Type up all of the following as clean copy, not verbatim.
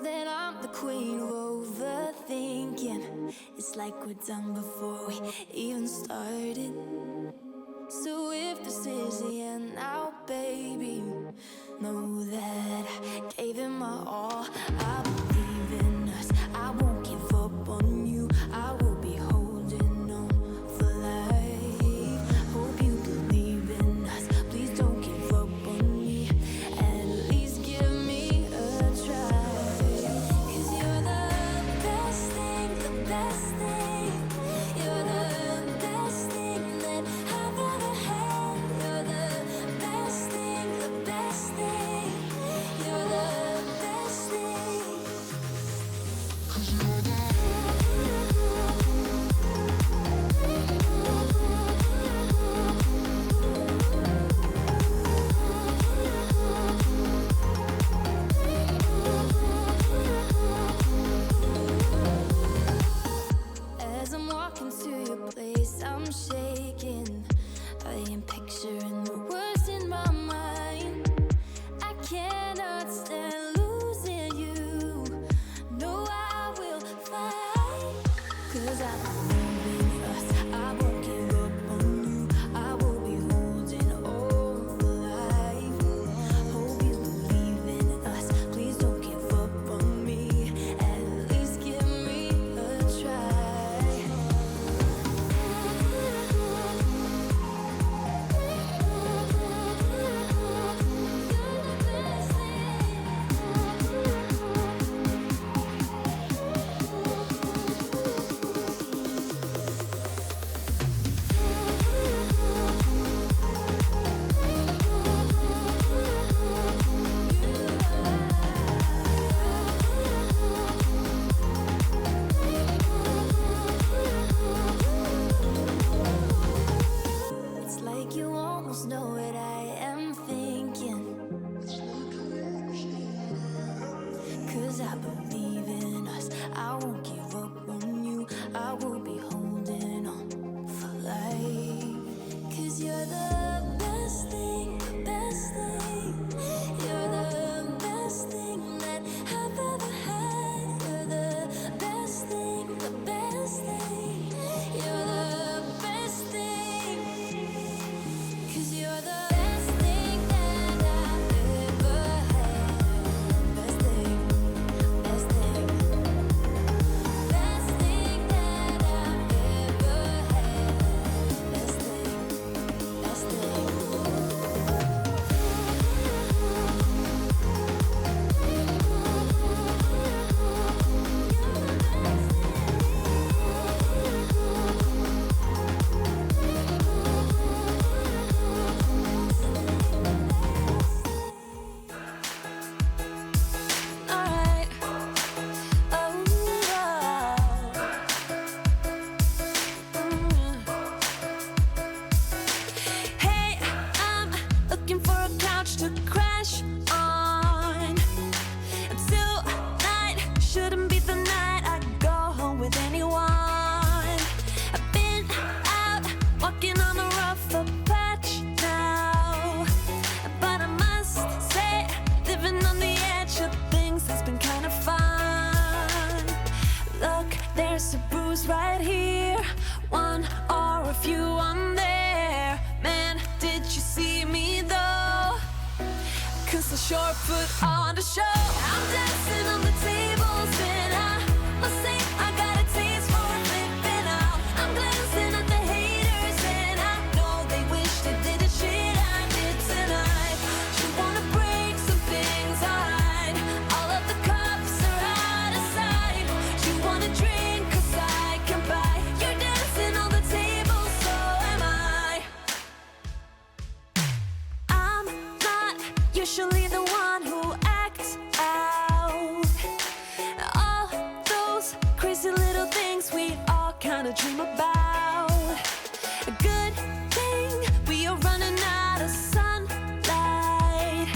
that I'm the queen of overthinking. It's like we're done before we even started. So if this is the end now, baby, know that I gave it my all. I believe in us, I won't give up on you. I will be holding on for life. Hope you believe in us, please don't give up on me. At least give me a try. 'Cause you're the best thing, the best thing. You're the best thing that I've ever had. You're the best thing, the best thing. You're the best thing. 'Cause you're the As I'm walking to your place, I'm shaking. I am picturing the worst in my mind. I cannot stand losing you. No, I will fight. 'Cause I believe in us, I won't give up on you. I will be holding on for life. Hope you believe in us, please don't give up on me. At least give me a try. It's like you almost know what I am thinking. 'Cause I believe in us, I won't give up on you. I will be holding on for life. 'Cause you're the best thing, the best thing. You're the best thing that I've ever had. You're the best thing, the best thing. You're the best thing. 'Cause you're the best thing that I've ever had. Best thing, best thing. Best thing that I've ever had. Best thing, best thing. Alright. Oh, Hey, I'm looking for a couch to crash on. Tonight shouldn't be the night I go home with anyone. I've been out walking on the rougher patch now, but I must say, living on the edge of things has been kind of fun. Look, there's a bruise right here, one or a few on there. Man, did you see me though? 'Cause I sure put on the show. I'm dancing on the tables and I must say I got a taste for flipping out. I'm glancing at the haters and I know they wish they did the shit I did tonight. You wanna break some things, alright. All of the cups are out of sight. You wanna drink 'cause I can buy. You're dancing on the table, so am I. I'm not usually the one who acts out. All those crazy little things we all kinda dream about. A good thing we are running out of sunlight.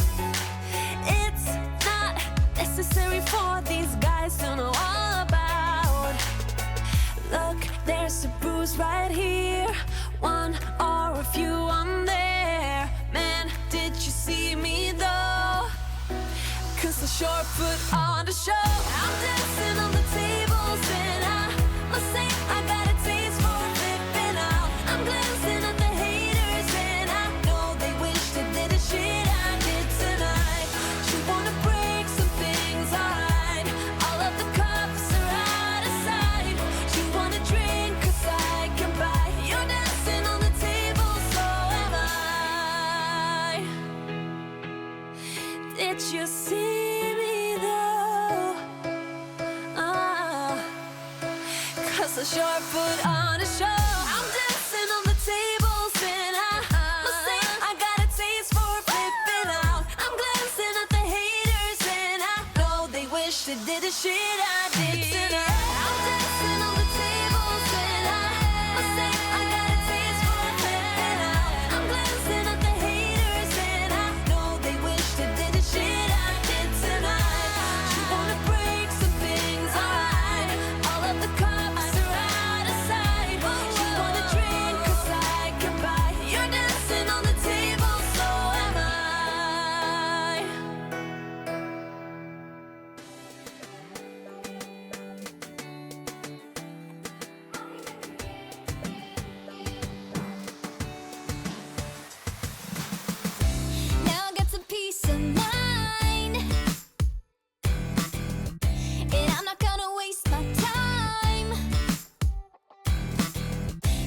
It's not necessary for these guys to know all about. Look, there's a bruise right here, one or a few on there. Man, did you see me though? 'cause the short put on a show. I'm dancing on the tables and I must say I got a taste for flipping out. I'm glancing at the haters and I know they wish they did the shit I did tonight. You wanna break some things, alright. All of the cups are out of sight. You wanna drink 'cause I can buy. You're dancing on the table, so am I. Did you see me though? 'Cause the short put on a show. I'm dancing on the tables and I must say I got a taste for flipping out. I'm glancing at the haters and I know they wish they did the shit I did tonight. I'm dancing on the tables and I must say I got a taste for flipping out. I'm glancing at the haters and I know they wish they did the shit I did tonight. You wanna break some things, alright. All of the cups are out of sight. You wanna drink 'cause I can buy. You're dancing on the table, so am I. Now I got some peace of mind, and I'm not gonna waste my time.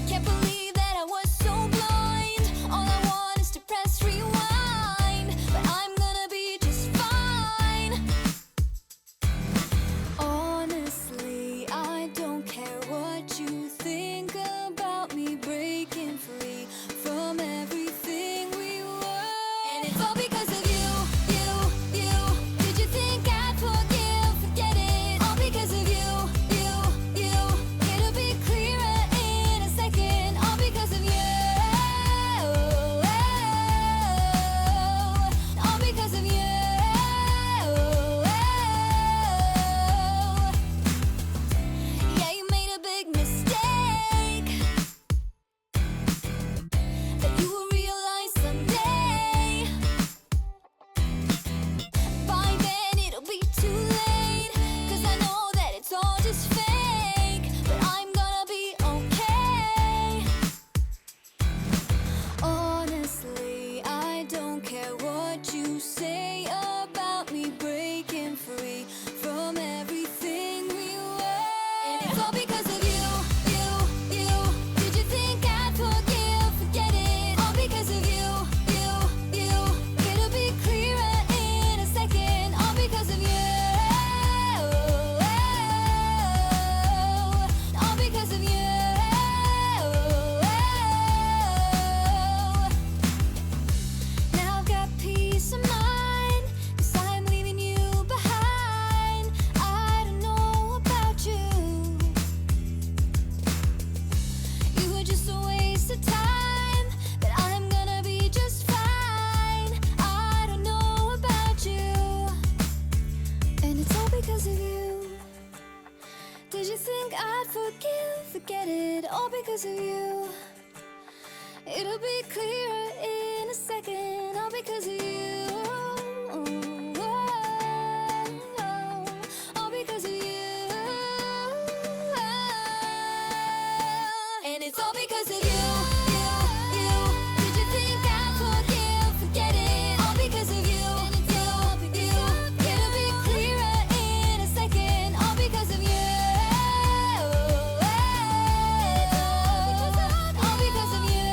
Can't believe that I was so blind. All I want is to press rewind, but I'm gonna be just fine. Honestly, I don't care what you think about me breaking free from everything we were. And it's all because of you, you, you. Did you think I'd forgive, forget it? All because of you, you, you. It'll be clearer in a second. All because of you. All because of you. Yeah, you made a big mistake that you will realize someday. By then it'll be too late, 'cause I know that it's all just fake. But I'm gonna be okay. Honestly, I don't care what you say about me breaking free from everything we were. And it's all because of you, you, you. Did you think I'd forgive, forget it? All because of you, you, you. It'll be clearer in a second. All because of you. All because of you. Now I've got peace of mind, 'cause I'm leaving you behind. I don't know about you. You were just a waste of time, but I'm gonna be just fine. I don't know about you, and it's all because of you. Did you think I'd forgive, forget it? All because of you. It'll be clearer in a second. All because of you. All because of you. And it's all because of you, you, you. Did you think I'd forgive, forget it? All because of you, you, you. It'll be clearer in a second. All because of you. All because of you.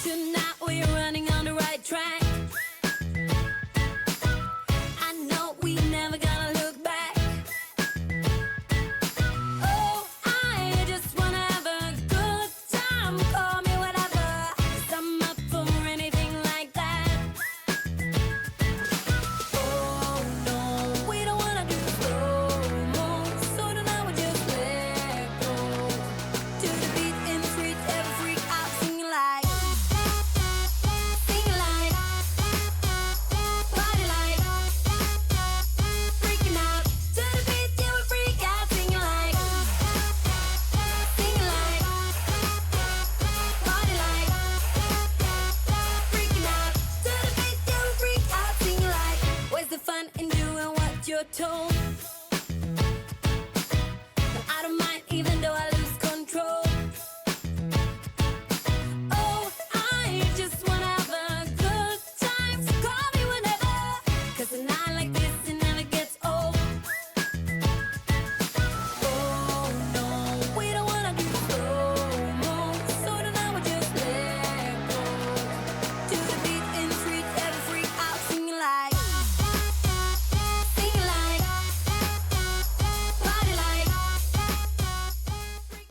Tonight we're running on the right track. I know we never gonna look back. Oh, I just wanna have a good time. Call me whatever, 'cause I'm up for anything like that. Oh no, we don't wanna do slow-mo, so tonight we just let go. To the beat in the streets, every freak out, singing like, party like, freaking out. To the beat, yeah, we freak out, singing like, party like, freaking out. To the beat, yeah, we freak out, singing like. Where's the fun in doing what you're told?